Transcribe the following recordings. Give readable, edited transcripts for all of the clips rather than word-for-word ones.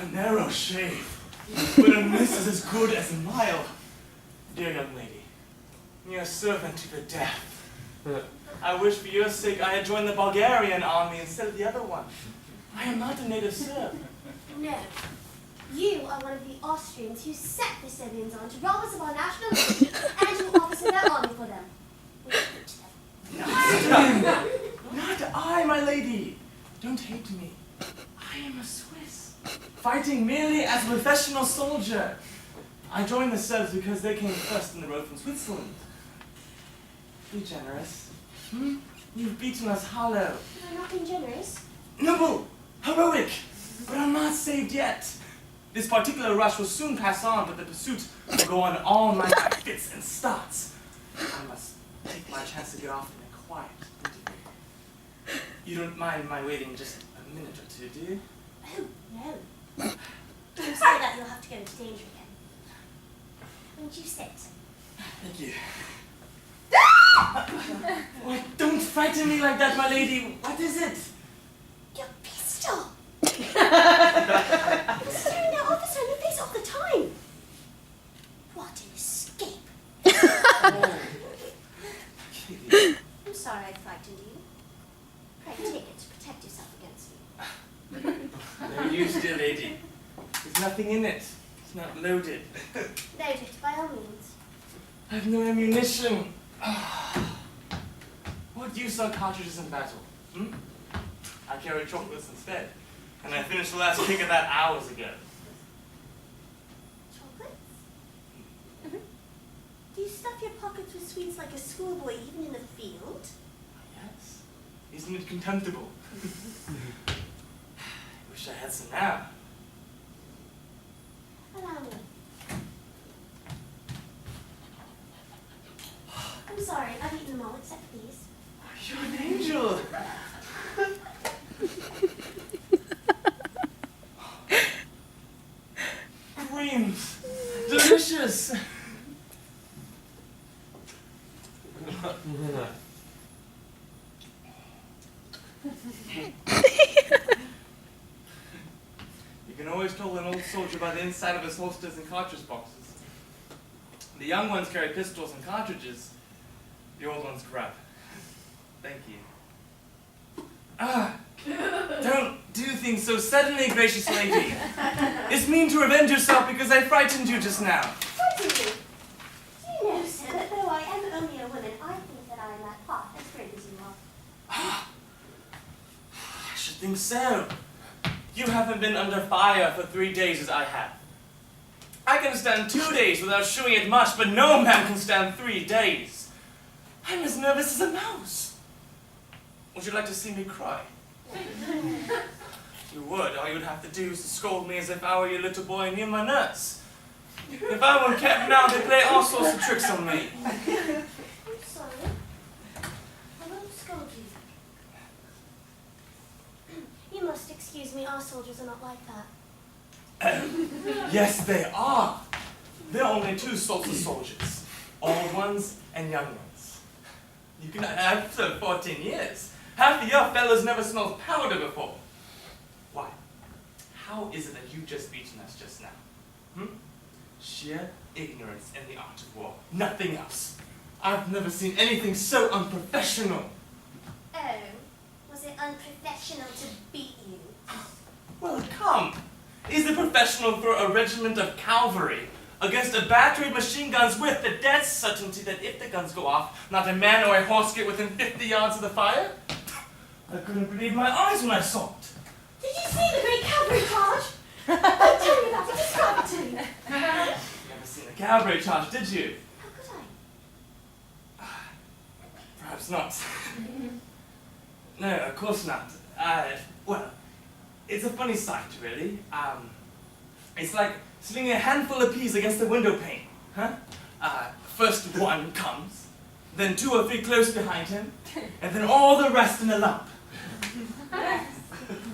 A narrow shave, but a miss is as good as a mile. Dear young lady, you're a servant to the death. I wish for your sake I had joined the Bulgarian army instead of the other one. I am not a native Serb. No. You are one of the Austrians who set the Serbians on to rob us of our national language and to officer their army for them. We hate them. Not I, my lady. Don't hate me. I am a Swiss, fighting merely as a professional soldier. I joined the Serbs because they came first in the road from Switzerland. Be generous. You've beaten us hollow. Have I not been generous? Noble, heroic, but I'm not saved yet. This particular rush will soon pass on, but the pursuit will go on all night by fits and starts. I must take my chance to get off in a quiet interview. You don't mind my waiting just a minute or two, do you? Oh, no. I'm sorry that you'll have to go into danger again. Won't you sit? Thank you. Oh, don't frighten me like that, my lady. What is it? Your pistol! I'm staring that officer in the face all the time. What an escape. Oh. I'm sorry I frightened you. Pray take it to protect yourself against me. No use, dear lady. There's nothing in it. It's not loaded. Load it, by all means. I have no ammunition. What use are cartridges in battle? I carry chocolates instead. And I finished the last kick of that hours ago. Chocolates? Do you stuff your pockets with sweets like a schoolboy even in the field? Yes. Isn't it contemptible? I wish I had some now. Allow me. I'm sorry, I've eaten them all except these. You're an angel. Creams. Delicious. You can always tell an old soldier by the inside of his holsters and cartridge boxes. The young ones carry pistols and cartridges. The old ones grab. Thank you. Don't do things so suddenly, gracious lady. It's mean to revenge yourself because I frightened you just now. Frightened you? Do you know, sir, that though I am only a woman, I think that I am at heart as brave as you are. I should think so. You haven't been under fire for 3 days as I have. I can stand 2 days without showing it much, but no man can stand 3 days. I'm as nervous as a mouse. Would you like to see me cry? You would. All you'd have to do is to scold me as if I were your little boy and you're my nurse. If I were kept now, they play all sorts of tricks on me. I'm sorry. I won't scold you. You must excuse me, our soldiers are not like that. Yes, they are. There are only 2 sorts of soldiers. Old ones and young ones. I've served 14 years. Half of your fellows never smelled powder before. Why? How is it that you've just beaten us just now? Sheer ignorance in the art of war. Nothing else. I've never seen anything so unprofessional. Oh, was it unprofessional to beat you? Well, come. Is it professional for a regiment of cavalry against a battery of machine guns with the dead certainty that if the guns go off, not a man or a horse get within 50 yards of the fire? I couldn't believe my eyes when I saw it. Did you see the great cavalry charge? Oh, tell me about it. Describe it to me. Never seen a cavalry charge, did you? How could I? Perhaps not. No, of course not. Well, it's a funny sight, really. It's like slinging a handful of peas against a window pane. First one comes, then 2 or 3 close behind him, and then all the rest in a lump. Yes,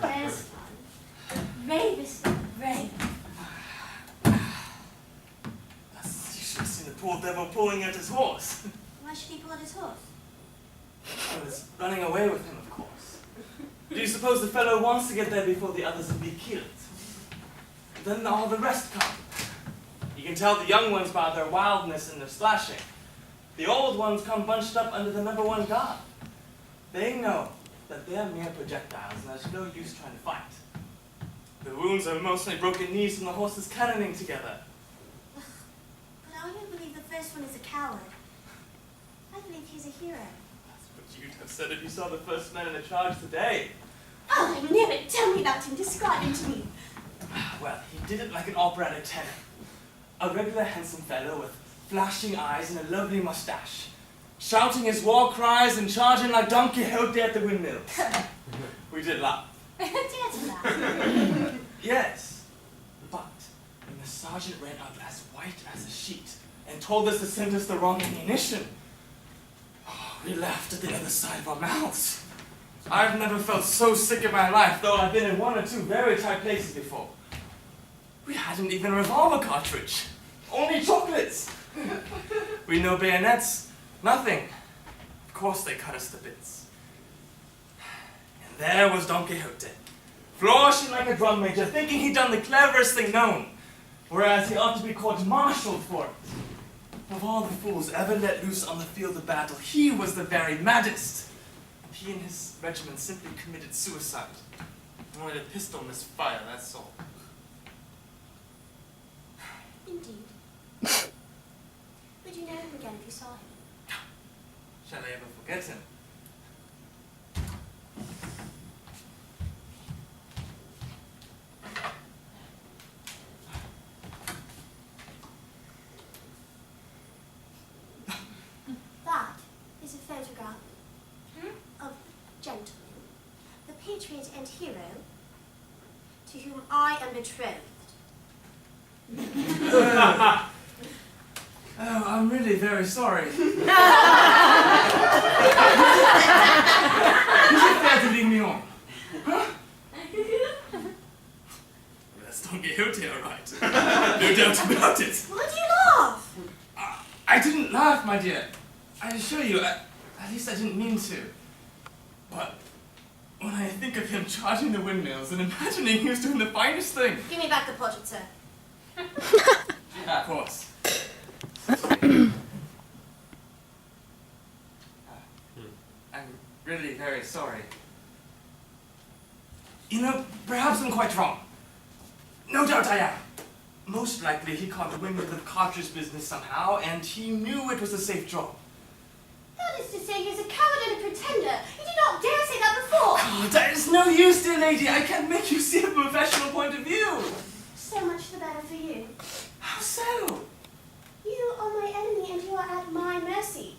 there's fun. Bravest brave. You should have seen the poor devil pulling at his horse. Why should he pull at his horse? I was running away with him, of course. Do you suppose the fellow wants to get there before the others would be killed? then all the rest come. You can tell the young ones by their wildness and their splashing. The old ones come bunched up under the number one guard. They know that they're mere projectiles and there's no use trying to fight. The wounds are mostly broken knees from the horses cannoning together. But I don't believe the first one is a coward. I believe he's a hero. That's what you'd have said if you saw the first man in the charge today. Oh, I knew it. Tell me about him. Describe him to me. Well, he did it like an operatic tenor. A regular handsome fellow with flashing eyes and a lovely mustache, shouting his war cries and charging like Don Quixote at the windmills. We did laugh. Dare to laugh. Yes, but when the sergeant ran up as white as a sheet and told us to send us the wrong ammunition, we laughed at the other side of our mouths. I've never felt so sick in my life, though I've been in one or two very tight places before. We hadn't even a revolver cartridge. Only chocolates. We no bayonets. Nothing. Of course they cut us to bits. And there was Don Quixote, flourishing like a drum major, thinking he'd done the cleverest thing known, whereas he ought to be court-martialed for it. Of all the fools ever let loose on the field of battle, he was the very maddest. He and his regiment simply committed suicide. Only the pistol misfired, that's all. Indeed. Would you know him again if you saw him? Shall I ever forget him? That is a photograph of gentleman, the patriot and hero, to whom I am betrothed. Oh, I'm really very sorry. Is it fair to leave me on? Huh? That's Don Quixote, all right. No doubt about it. Why do you laugh? I didn't laugh, my dear. I assure you, at least I didn't mean to. But when I think of him charging the windmills and imagining he was doing the finest thing. Give me back the portrait, sir. Of course. I'm really very sorry. You know, perhaps I'm quite wrong. No doubt I am. Most likely he caught the wind of the cartridge business somehow, and he knew it was a safe job. That is to say, he is a coward and a pretender. You did not dare say that before. Oh, that is no use, dear lady. I can't make you see it from a professional point of view. So much the better for you. How so? You are my enemy and you are at my mercy.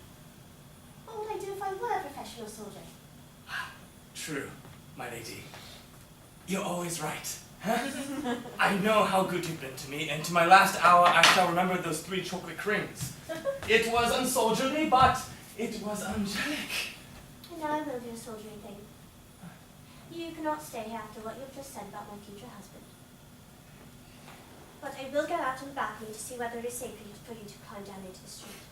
What would I do if I were a professional soldier? True, my lady. You're always right. Huh? I know how good you've been to me, and to my last hour I shall remember those 3 chocolate creams. It was unsoldierly, but it was angelic. And now I will do a soldiering thing. You cannot stay here after what you have just said about my future husband. But I will go out on the balcony to see whether it is safe for you to climb down into the street.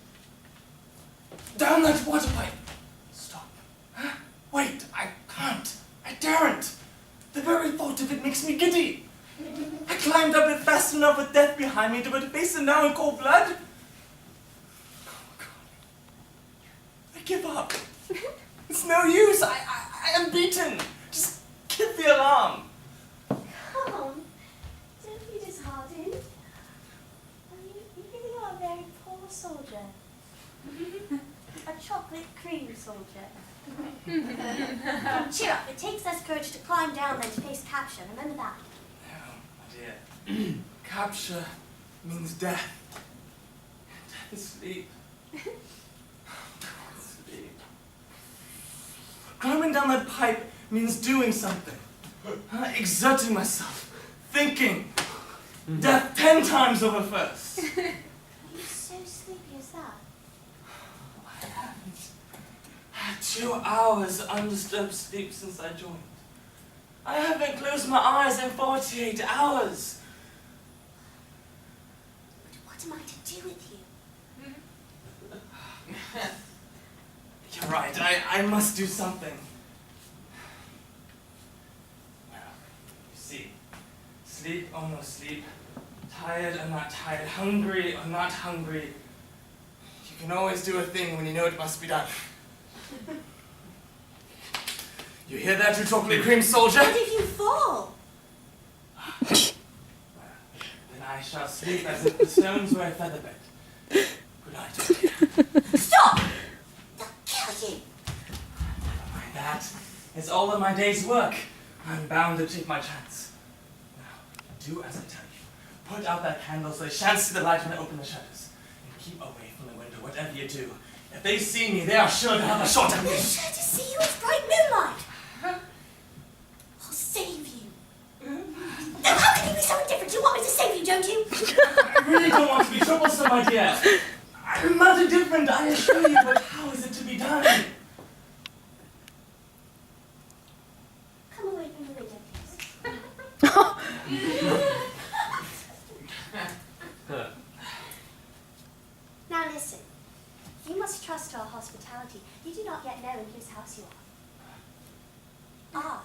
Down that water pipe! Stop. Huh? Wait, I can't. I daren't. The very thought of it makes me giddy. I climbed up it fast enough with death behind me to face it now in cold blood. Oh, God. I give up. It's no use. I am beaten. Just give the alarm. Come, don't be disheartened. You really are a very poor soldier. A chocolate cream soldier. Cheer up, it takes less courage to climb down than to face capture. Remember that. Oh, my dear. Capture means death. Death is sleep. Sleep. Climbing down that pipe means doing something. Exerting myself. Thinking. Death 10 times over first. Are you so sleepy as that? I haven't had 2 hours undisturbed sleep since I joined. I haven't closed my eyes in 48 hours. But what am I to do with you? You're right, I must do something. Well, you see, Sleep or no sleep, tired or not tired, hungry or not hungry, you can always do a thing when you know it must be done. You hear that, you chocolate cream soldier? What if you fall? Then I shall sleep as if the stones were a feather bed. Good night. Stop! They'll kill you. Never mind that. It's all of my day's work. I'm bound to take my chance. Now, do as I tell you. Put out that candle so they shan't see the light when I open the shutters. And keep away from the window, whatever you do. If they see me, they are sure to have a shot at me. They're sure to see you in bright moonlight. I'll save you. Now, how can you be so indifferent? You want me to save you, don't you? I really don't want to be troublesome, my dear. I'm not indifferent, I assure you, but how is it to be done? Come away from the window, please. Now listen. You must trust our hospitality. You do not yet know in whose house you are.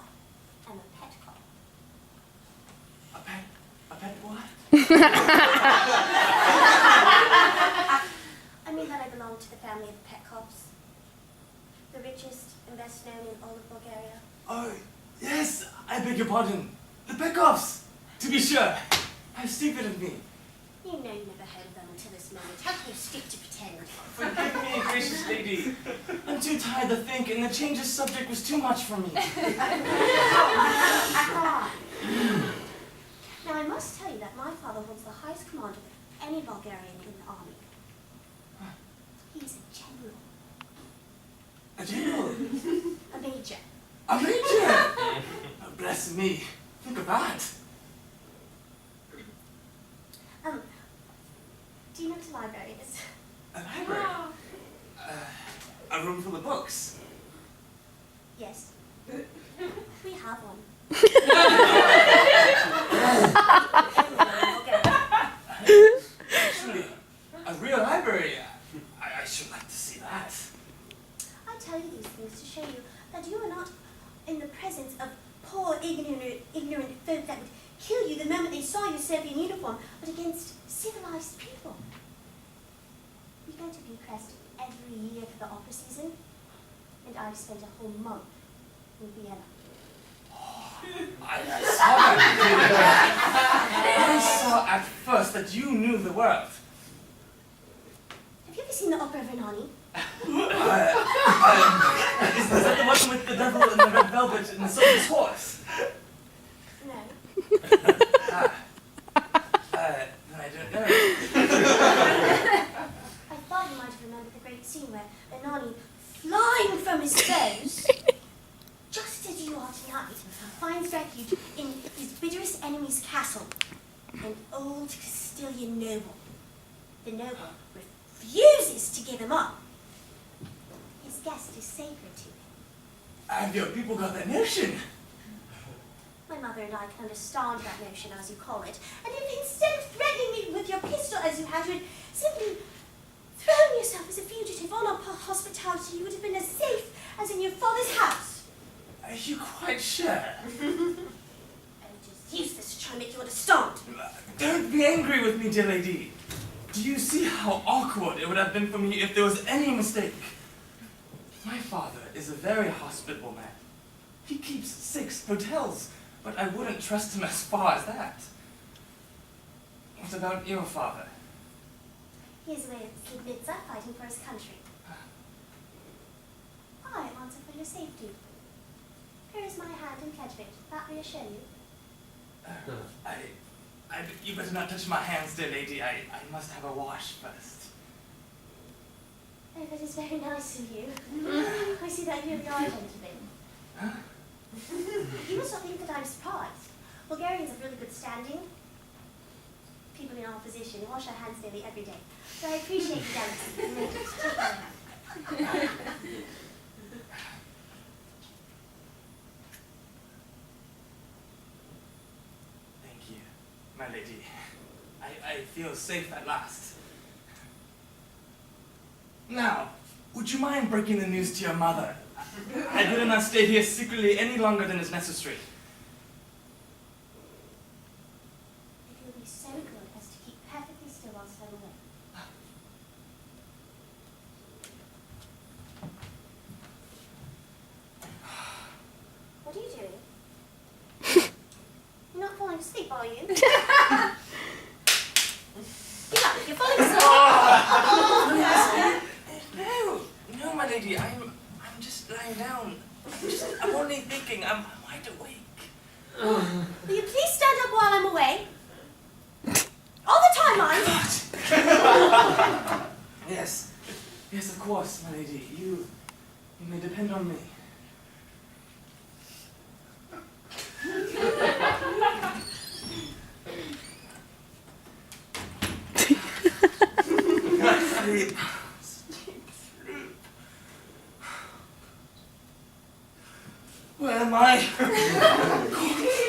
I am a pet cop. A pet what? I mean that I belong to the family of pet cops. The richest and best known in all of Bulgaria. Oh, yes, I beg your pardon. The Peckoffs! To be sure. How stupid of me. You know you never heard of them until this moment. How can you speak to pretend? Forgive me, gracious lady. I'm too tired to think, and the change of subject was too much for me. Now I must tell you that my father holds the highest command of any Bulgarian in the army. He's a general. A general? A major. A major? Oh, bless me. Think of that. Do you know what a library is? A library? A room full of books. Yes. We have one. Actually, a real library. I should like to see that. I tell you these things to show you that you are not in the presence of poor, ignorant folk that would kill you the moment they saw your Serbian uniform, but against civilized people. We go to Bucharest every year for the opera season, and I've spent a whole month in Vienna. I saw that. I saw at first that you knew the world. Have you ever seen the opera of Renani? Is that the one with the devil and the red velvet and the soldier's horse? No. Then I don't know. I thought you might have remembered the great scene where Renani, flying from his foes, just as you are tonight, finds refuge in his bitterest enemy's castle, an old Castilian noble. The noble refuses to give him up. His guest is sacred to him. Have your people got that notion? My mother and I can understand that notion, as you call it, and if instead of threatening me with your pistol as you had, you had simply thrown yourself as a fugitive on our hospitality, you would have been as safe as in your father's house. Are you quite sure? I would just use this to try and make you understand. Don't be angry with me, dear lady. Do you see how awkward it would have been for me if there was any mistake? My father is a very hospitable man. He keeps 6 hotels, but I wouldn't trust him as far as that. What about your father? He is with Slivnitsa fighting for his country. I answer for your safety. Here is my hand and pledge of it. That reassure you? You better not touch my hands, dear lady. I must have a wash first. Oh, that is very nice of you. I see that you really are a gentleman. Huh? You must not think that I'm surprised. Bulgarians have really good standing. People in our position wash our hands nearly every day. So I appreciate the delicacy. Take my hand. Thank you, my lady. I feel safe at last. Now, would you mind breaking the news to your mother? I did not stay here secretly any longer than is necessary. asleep, are you? Get up, you're falling asleep. No, my lady, I'm just lying down. I'm only thinking, I'm wide awake. Will you please stand up while I'm away? All the time, mind. Yes, of course, my lady. You may depend on me. Sleep. Where am I?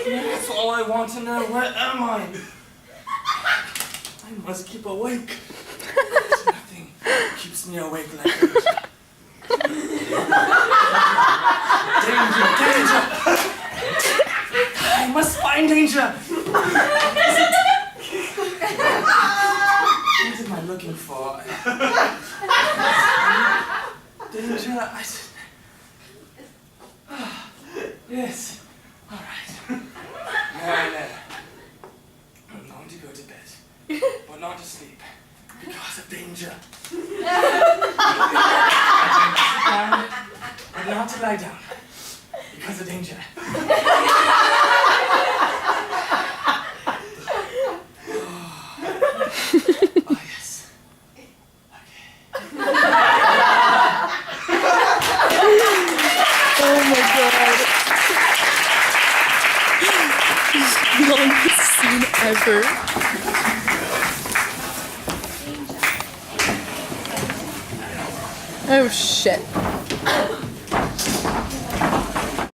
That's all I want to know. Where am I? I must keep awake. Nothing keeps me awake like this. Danger! I must find danger! What am I looking for? Danger? Yes. All right. There. I'm going to go to bed, but not to sleep, because of danger. But not to lie down, because of danger. Oh, yes. Okay. Oh my god. Longest scene ever. Oh shit.